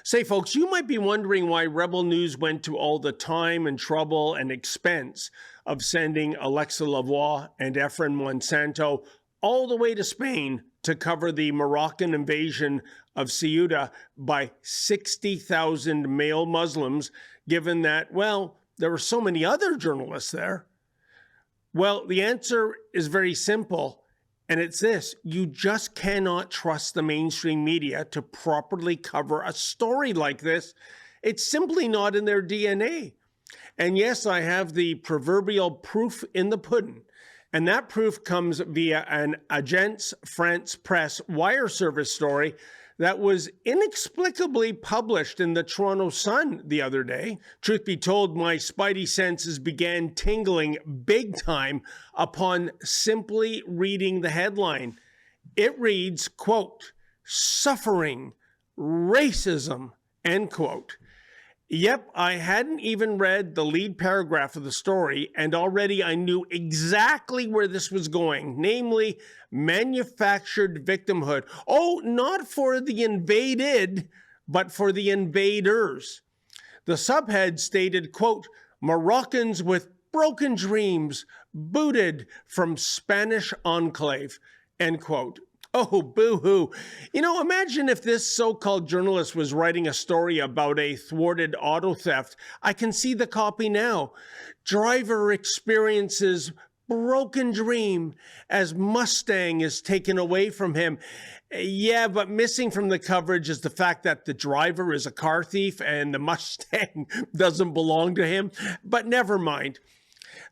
Say, folks, you might be wondering why Rebel News went to all the time and trouble and expense of sending Alexa Lavoie and Efren Monsanto all the way to Spain to cover the Moroccan invasion of Ceuta by 60,000 male Muslims, given that, well, there were so many other journalists there. Well, the answer is very simple. And it's this: you just cannot trust the mainstream media to properly cover a story like this. It's simply not in their DNA. And yes, I have the proverbial proof in the pudding. And that proof comes via an Agence France Presse wire service story that was inexplicably published in the Toronto Sun the other day. Truth be told, my spidey senses began tingling big time upon simply reading the headline. It reads, quote, "Suffering, racism," end quote. Yep, I hadn't even read the lead paragraph of the story, and already I knew exactly where this was going, namely manufactured victimhood. Oh, not for the invaded, but for the invaders. The subhead stated, quote, "Moroccans with broken dreams booted from Spanish enclave," end quote. Oh, boo-hoo. You know, imagine if this so-called journalist was writing a story about a thwarted auto theft. I can see the copy now. Driver experiences broken dream as Mustang is taken away from him. Yeah, but missing from the coverage is the fact that the driver is a car thief and the Mustang doesn't belong to him. But never mind.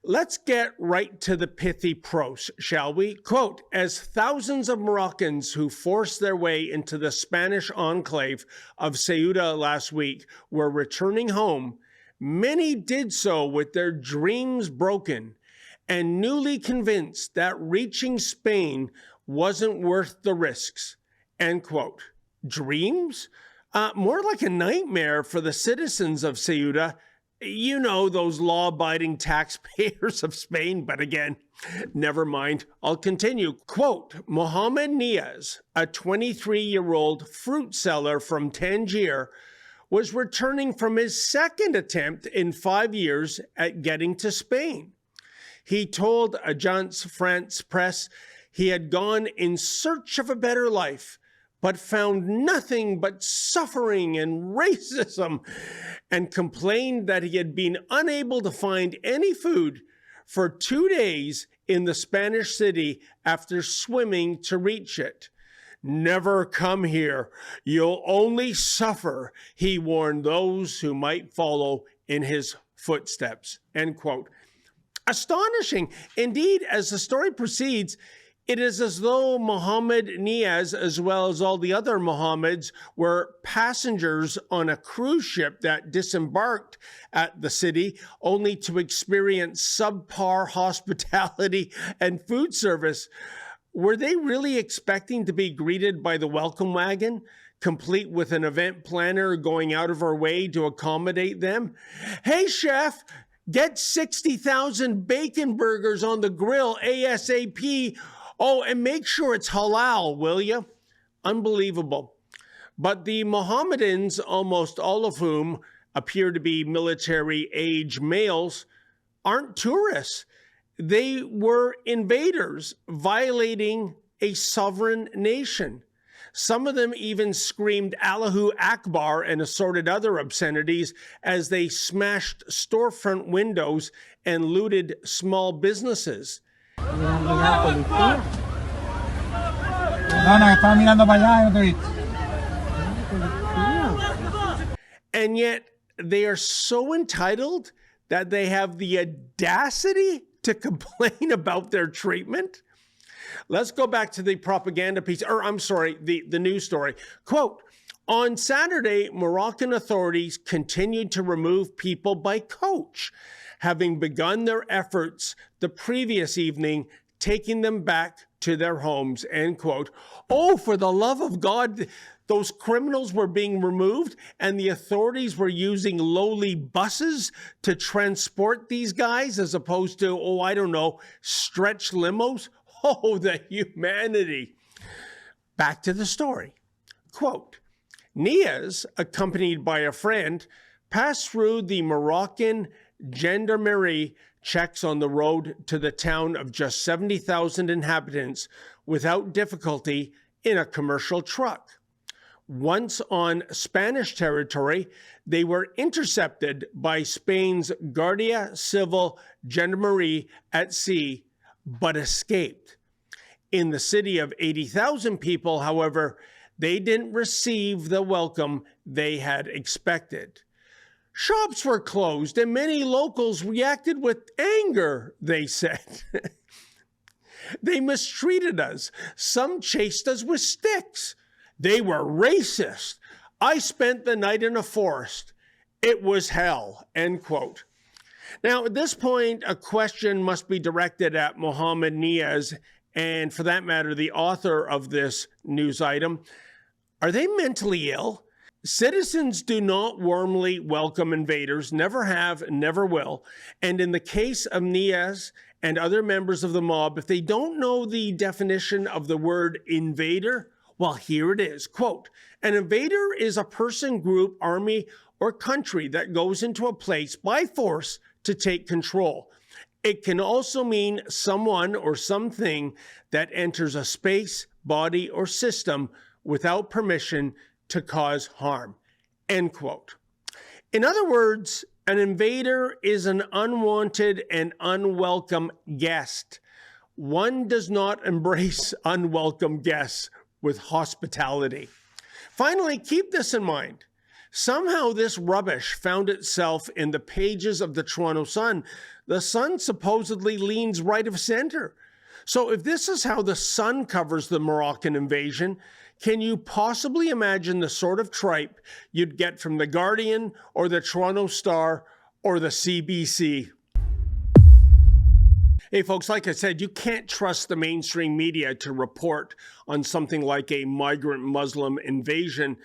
Let's get right to the pithy prose, shall we? Quote, "As thousands of Moroccans who forced their way into the Spanish enclave of Ceuta last week were returning home, many did so with their dreams broken and newly convinced that reaching Spain wasn't worth the risks," end quote. Dreams? More like a nightmare for the citizens of Ceuta. You know, those law-abiding taxpayers of Spain, but again, never mind. I'll continue. Quote, "Mohamed Niaz, a 23-year-old fruit seller from Tangier, was returning from his second attempt in 5 years at getting to Spain. He told Agence France Presse he had gone in search of a better life, but found nothing but suffering and racism, and complained that he had been unable to find any food for 2 days in the Spanish city after swimming to reach it. Never come here. You'll only suffer," he warned those who might follow in his footsteps, end quote. Astonishing. Indeed, as the story proceeds, it is as though Mohamed Niaz, as well as all the other Mohammeds, were passengers on a cruise ship that disembarked at the city, only to experience subpar hospitality and food service. Were they really expecting to be greeted by the welcome wagon, complete with an event planner going out of her way to accommodate them? "Hey, chef, get 60,000 bacon burgers on the grill ASAP. Oh, and make sure it's halal, will you?" Unbelievable. But the Mohammedans, almost all of whom appear to be military-age males, aren't tourists. They were invaders violating a sovereign nation. Some of them even screamed Allahu Akbar and assorted other obscenities as they smashed storefront windows and looted small businesses. And yet they are so entitled that they have the audacity to complain about their treatment. Let's go back to the propaganda piece, or I'm sorry, the news story. Quote, "On Saturday, Moroccan authorities continued to remove people by coach, having begun their efforts the previous evening, taking them back to their homes," end quote. Oh, for the love of God, those criminals were being removed and the authorities were using lowly buses to transport these guys as opposed to, oh, I don't know, stretch limos. Oh, the humanity. Back to the story. Quote, Niaz, accompanied by a friend, passed through the Moroccan gendarmerie checks on the road to the town of just 70,000 inhabitants without difficulty in a commercial truck. Once on Spanish territory, they were intercepted by Spain's Guardia Civil Gendarmerie at sea, but escaped. In the city of 80,000 people, however, they didn't receive the welcome they had expected. Shops were closed and many locals reacted with anger, they said. They mistreated us. Some chased us with sticks. They were racist. I spent the night in a forest. It was hell, end quote. Now, at this point, a question must be directed at Mohamed Niaz, and for that matter, the author of this news item. Are they mentally ill? Citizens do not warmly welcome invaders, never have, never will. And in the case of Niaz and other members of the mob, if they don't know the definition of the word invader, well, here it is. Quote, an invader is a person, group, army, or country that goes into a place by force to take control. It can also mean someone or something that enters a space, body, or system without permission to cause harm, end quote. In other words, an invader is an unwanted and unwelcome guest. One does not embrace unwelcome guests with hospitality. Finally, keep this in mind. Somehow this rubbish found itself in the pages of the Toronto Sun. The Sun supposedly leans right of center. So if this is how the Sun covers the Moroccan invasion, can you possibly imagine the sort of tripe you'd get from The Guardian or the Toronto Star or the CBC? Hey folks, like I said, you can't trust the mainstream media to report on something like a migrant Muslim invasion.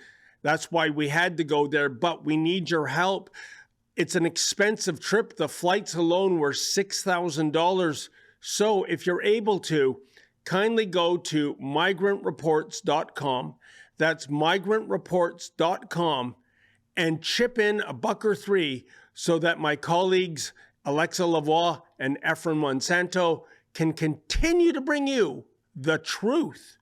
That's why we had to go there, but we need your help. It's an expensive trip. The flights alone were $6,000. So if you're able to, kindly go to migrantreports.com. That's migrantreports.com and chip in $1 or $3 so that my colleagues Alexa Lavoie and Efren Monsanto can continue to bring you the truth.